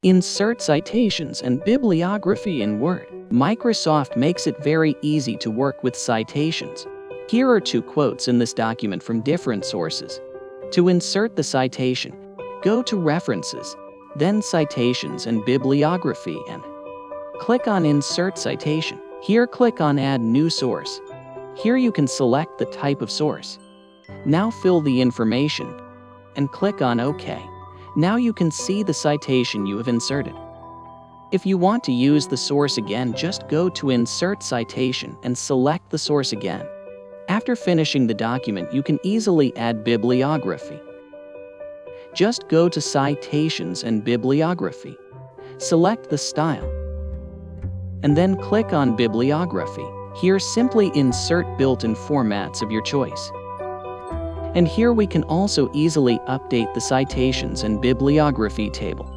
Insert citations and bibliography in Word. Microsoft makes it very easy to work with citations. Here are 2 quotes in this document from different sources. To insert the citation, go to References, then Citations and Bibliography and click on Insert Citation. Here click on Add New Source. Here you can select the type of source. Now fill the information and click on OK. Now you can see the citation you have inserted. If you want to use the source again, just go to Insert Citation and select the source again. After finishing the document, you can easily add bibliography. Just go to Citations and Bibliography. Select the style, and then click on Bibliography. Here simply insert built-in formats of your choice. And here we can also easily update the citations and bibliography table.